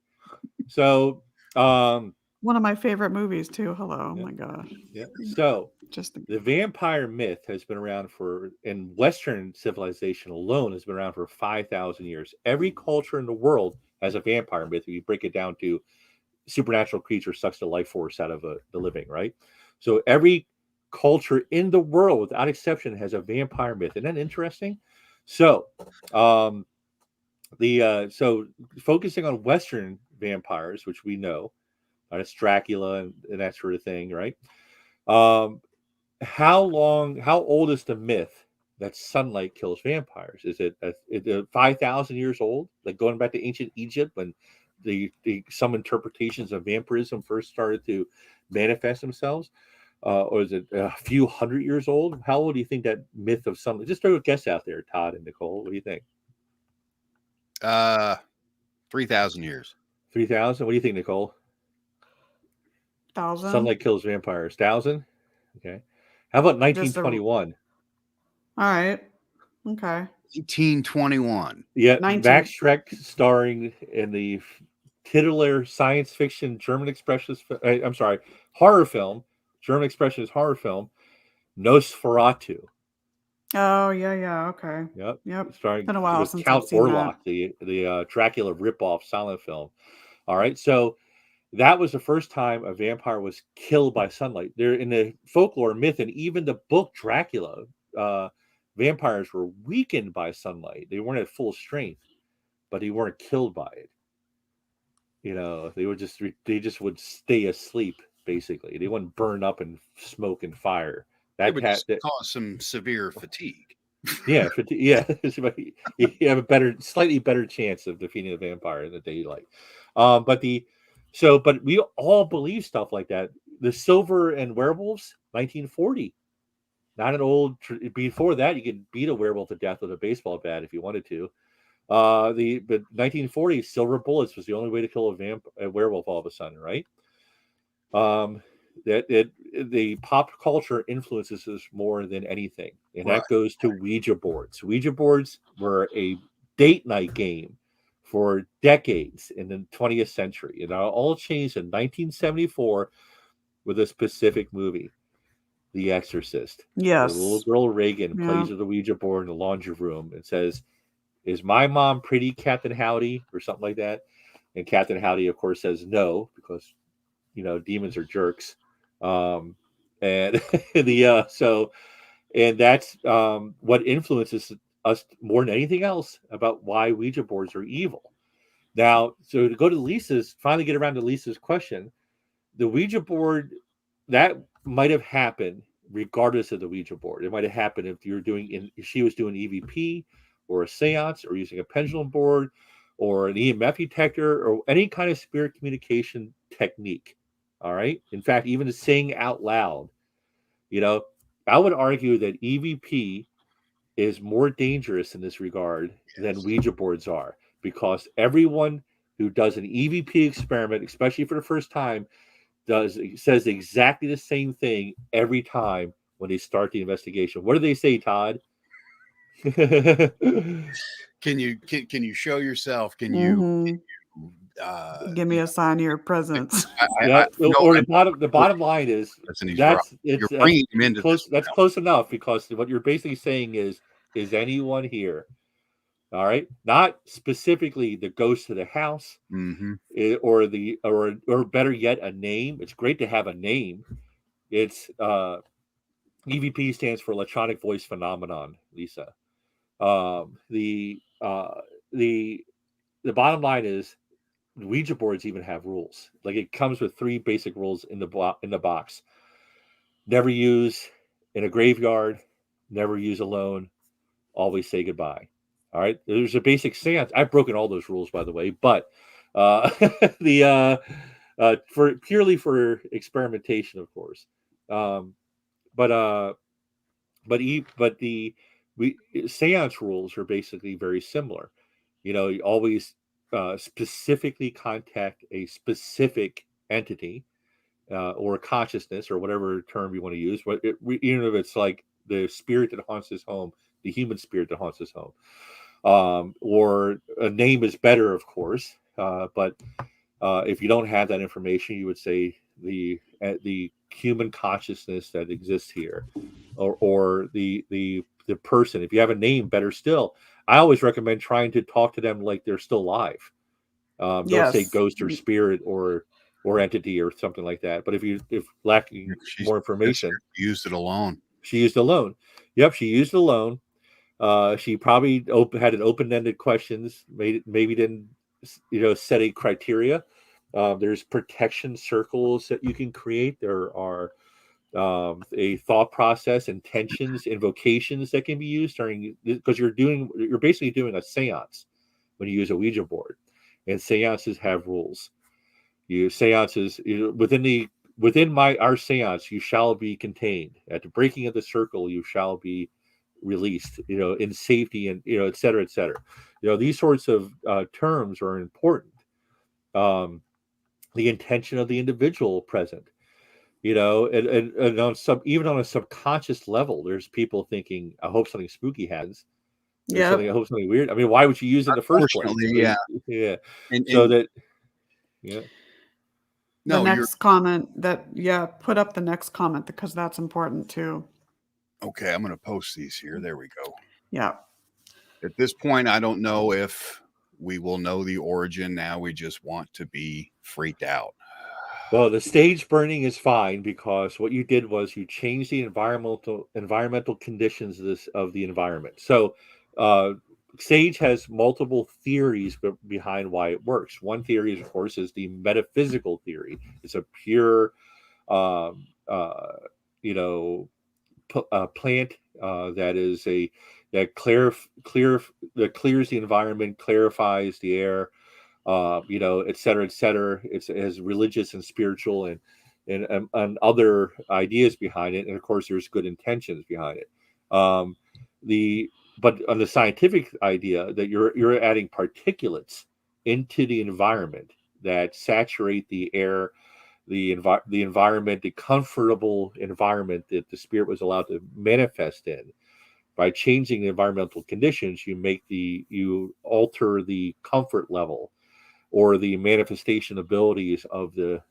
So, One of my favorite movies too. Hello. Oh Yeah. my gosh. yeah. So Just the vampire myth has been around in Western civilization alone, has been around for 5,000 years. Every culture in the world has a vampire myth. If you break it down to supernatural creature sucks the life force out of the living, right? So every culture in the world, without exception, has a vampire myth. Isn't that interesting? So, so focusing on Western vampires, which we know, it's Dracula and that sort of thing, right? How old is the myth that sunlight kills vampires? Is it 5,000 years old? Like going back to ancient Egypt when some interpretations of vampirism first started to manifest themselves? Or is it a few hundred years old? How old do you think that myth of sunlight? Just throw a guess out there, Todd and Nicole. What do you think? 3,000 years. 3,000? What do you think, Nicole? 1,000. Sunlight kills vampires. 1,000? Okay. How about Just the, all 1921? right. Okay. 1821. Yeah, 19. Max Schreck starring in the titular science fiction German expressionist. I'm sorry, horror film, German expressionist horror film, Nosferatu. Oh, yeah, yeah. Okay. Yep, Yep. It's starring been a while with since I've Count seen that. Orlok, the Dracula ripoff silent film. All right, so that was the first time a vampire was killed by sunlight. There in the folklore myth and even the book Dracula, vampires were weakened by sunlight. They weren't at full strength, but they weren't killed by it. They just would stay asleep basically. They wouldn't burn up in smoke and fire. It would just cause some severe fatigue. Yeah, you have a slightly better chance of defeating a vampire in the daylight. But we all believe stuff like that. The Silver and Werewolves, 1940. Not an old. Before that, you could beat a werewolf to death with a baseball bat if you wanted to. But 1940, silver bullets was the only way to kill a werewolf all of a sudden, right? The pop culture influences us more than anything, and that goes to Ouija boards. Ouija boards were a date night game for decades in the 20th century. It all changed in 1974 with a specific movie, The Exorcist. The little Yes. girl Reagan Yeah. plays with the Ouija board in the laundry room and says, "Is my mom pretty, Captain Howdy?" or something like that. And Captain Howdy, of course, says no, because demons are jerks. And and that's what influences us more than anything else about why Ouija boards are evil. Now, so to go to Lisa's, finally get around to Lisa's question, the Ouija board, that might have happened regardless of the Ouija board. It might have happened if she was doing EVP or a seance or using a pendulum board or an EMF detector or any kind of spirit communication technique. All right. In fact, even saying out loud, I would argue that EVP is more dangerous in this regard than Ouija boards are, because everyone who does an EVP experiment, especially for the first time, says exactly the same thing every time when they start the investigation. What do they say, Todd? Can you show yourself? Can Mhm. you Give me a sign of your presence. The bottom line is you're bringing him into close. this That's close enough, because what you're basically saying is anyone here? All right, not specifically the ghost of the house, or better yet, a name. It's great to have a name. It's EVP stands for electronic voice phenomenon, Lisa. The bottom line is Ouija boards even have rules. Like, it comes with 3 basic rules in the box. Never use in a graveyard. Never use alone. Always say goodbye. All right. There's a basic seance. I've broken all those rules, by the way, but for purely for experimentation, of course. Um, but uh, but the seance rules are basically very similar. You always specifically contact a specific entity, or consciousness, or whatever term you want to use. Even if it's like the spirit that haunts his home, the human spirit that haunts his home, or a name is better, of course. But if you don't have that information, you would say the human consciousness that exists here, or the person. If you have a name, better still. I always recommend trying to talk to them like they're still alive. Don't say Yes. ghost or spirit or entity or something like that. But if lacking more information, used it alone. She used alone. Yep, she used alone. She probably had an open-ended questions. Maybe didn't set a criteria. There's protection circles that you can create. There are a thought process, intentions, invocations that can be used during, because you're basically doing a seance when you use a Ouija board, and seances have rules. Seances within our seance, you shall be contained. At the breaking of the circle, you shall be released, in safety, and et cetera, et cetera. These sorts of terms are important. The intention of the individual present. You know, and on even on a subconscious level, there's people thinking, I hope something spooky happens. There's something, I Yep. hope something weird. I mean, why would you use it in the first place? Unfortunately, I yeah. mean, yeah. So And that, yeah. The no, you're next comment that, yeah, put up the next comment because that's important too. okay. I'm going to post these here. There we go. Yeah. At this point, I don't know if we will know the origin now. We just want to be freaked out. Well, the stage burning is fine because what you did was you changed the environmental conditions of the environment. So, uh, sage has multiple theories behind why it works. One theory, of course, is the metaphysical theory. It's a pure, um, uh, you know, plant that is that that clears the environment, clarifies the air, you know, et cetera, et cetera. It has religious and spiritual and other ideas behind it, and of course, there's good intentions behind it. Um, the but on the scientific idea that you're adding particulates into the environment that saturate the air, the environment, the comfortable environment that the spirit was allowed to manifest in. By changing the environmental conditions, you alter the comfort level or the manifestation abilities of the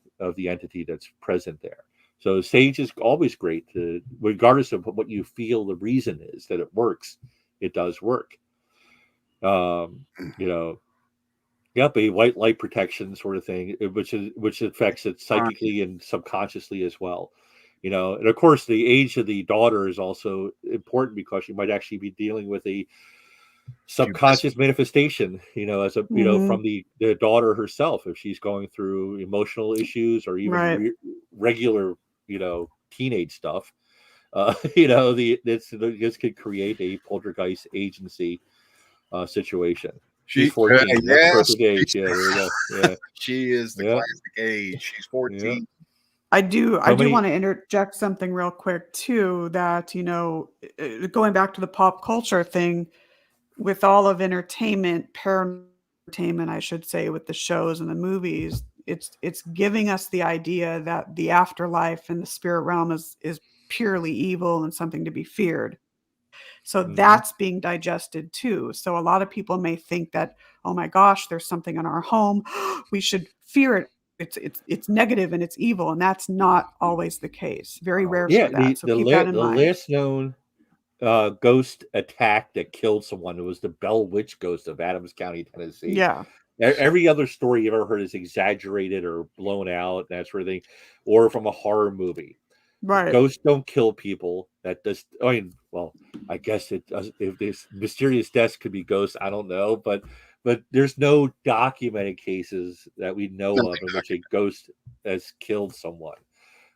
entity that's present there. So sage is always great to, regardless of what you feel the reason is that it works, it does work. You know, yep, a white light protection sort of thing, which affects it psychically and subconsciously as well. You know, and of course, the age of the daughter is also important because you might actually be dealing with a subconscious manifestation, you know, as a you know Mm-hmm. from the daughter herself, if she's going through emotional issues or even Right. regular, you know, teenage stuff. You know, this could create a poltergeist agency situation. She's 14. That's Yes, perfect age. Yeah, there you go. Yeah, she is the yeah, classic age. She's yeah. 14. I So do many. want to interject something real quick too, that, going back to the pop culture thing with all of entertainment, paranormal entertainment, I should say, with the shows and the movies, it's giving us the idea that the afterlife and the spirit realm is purely evil and something to be feared. So Mhm. that's being digested too. So a lot of people may think that, oh my gosh, there's something in our home. We should fear it. It's negative and it's evil. And that's not always the case. Very rare Yeah, for that. So keep that in the mind. last known ghost attack that killed someone. It was the Bell Witch ghost of Adams County, Tennessee. Yeah. Every other story you've ever heard is exaggerated or blown out, that sort of thing, or from a horror movie. Right. Ghosts don't kill people. That does. I mean, well, I guess it does. If this mysterious deaths could be ghosts, I don't know, but there's no documented cases that we know of in which a ghost has killed someone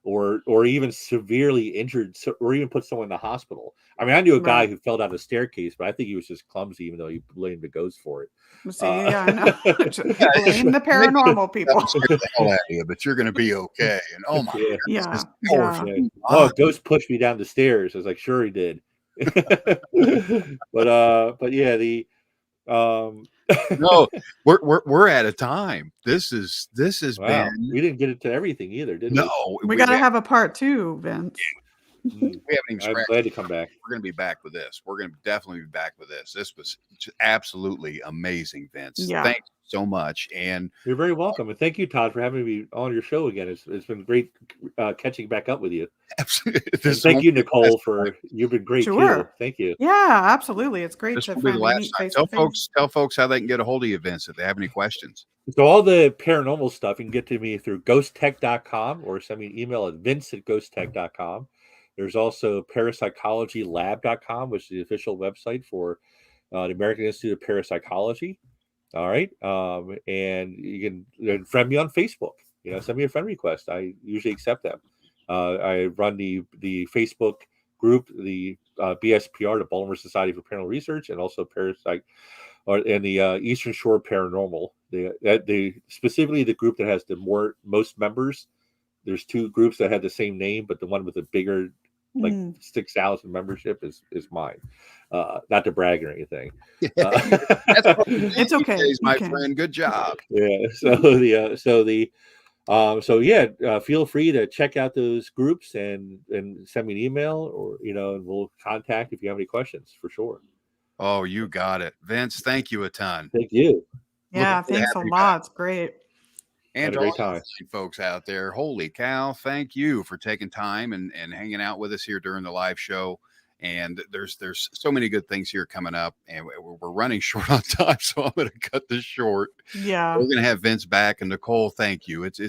or even severely injured or even put someone in the hospital. I mean, I knew a guy Right. who fell down the staircase, but I think he was just clumsy, even though he blamed the ghost for it. See, yeah, I know. Blame the Maybe paranormal people. that'll scare the hell out of you, but you're going to be okay. And oh my Yeah, goodness, this Yeah. is powerful. Yeah. yeah. Oh, ghost pushed me down the stairs. I was like, sure he did. But yeah, the um No, we're out of time. This has wow, been we didn't get into everything either, did no. we? We got to have a part two, Vince. Mm, We haven't even I'm scratched. glad to come back. We're going to be back with this. We're going to definitely be back with this. This was absolutely amazing, Vince. Yeah. Thank you so much. And You're very welcome, and thank you, Todd, for having me on your show again. It's been great catching back up with you. absolutely, And thank you, Nicole, for you've been great too. Sure. Thank you. Yeah, absolutely. It's great this to will be the finally last meet time. face to face. Tell folks how they can get a hold of you, Vince, if they have any questions. So all the paranormal stuff you can get to me through ghosttech.com or send me an email at vince@ghosttech.com. There's also parapsychologylab.com, which is the official website for the American Institute of Parapsychology. All right. And you can friend me on Facebook. You know, send me a friend request. I usually accept them. I run the Facebook group, the BSPR, the Baltimore Society for Paranormal Research, and also and the Eastern Shore Paranormal. The specifically the group that has the most members. There's two groups that had the same name, but the one with the bigger, like Mm. 6,000 membership is mine. Not to brag or anything. It's okay. Days, my You can. friend. Good job. Yeah. So the So yeah, feel free to check out those groups and send me an email, or and we'll contact if you have any questions for sure. Oh, you got it, Vince. Thank you a ton. Thank you. Yeah, Looking forward to thanks a having you back. lot. It's great. And Had a to all great time. you folks out there, holy cow, thank you for taking time and hanging out with us here during the live show. And there's so many good things here coming up, and we're running short on time, so I'm going to cut this short. Yeah. We're going to have Vince back, and Nicole, thank you. It's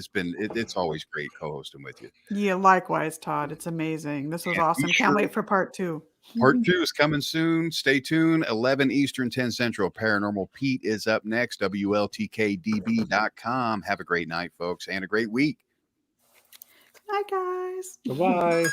always great co-hosting with you. Yeah, likewise, Todd. It's amazing. This was And be awesome. Can't sure- wait for part 2. Part 2 is coming soon. Stay tuned. 11 Eastern, 10 Central. Paranormal Pete is up next. WLTK-DB.com. Have a great night, folks, and a great week. Hi, guys. Bye-bye.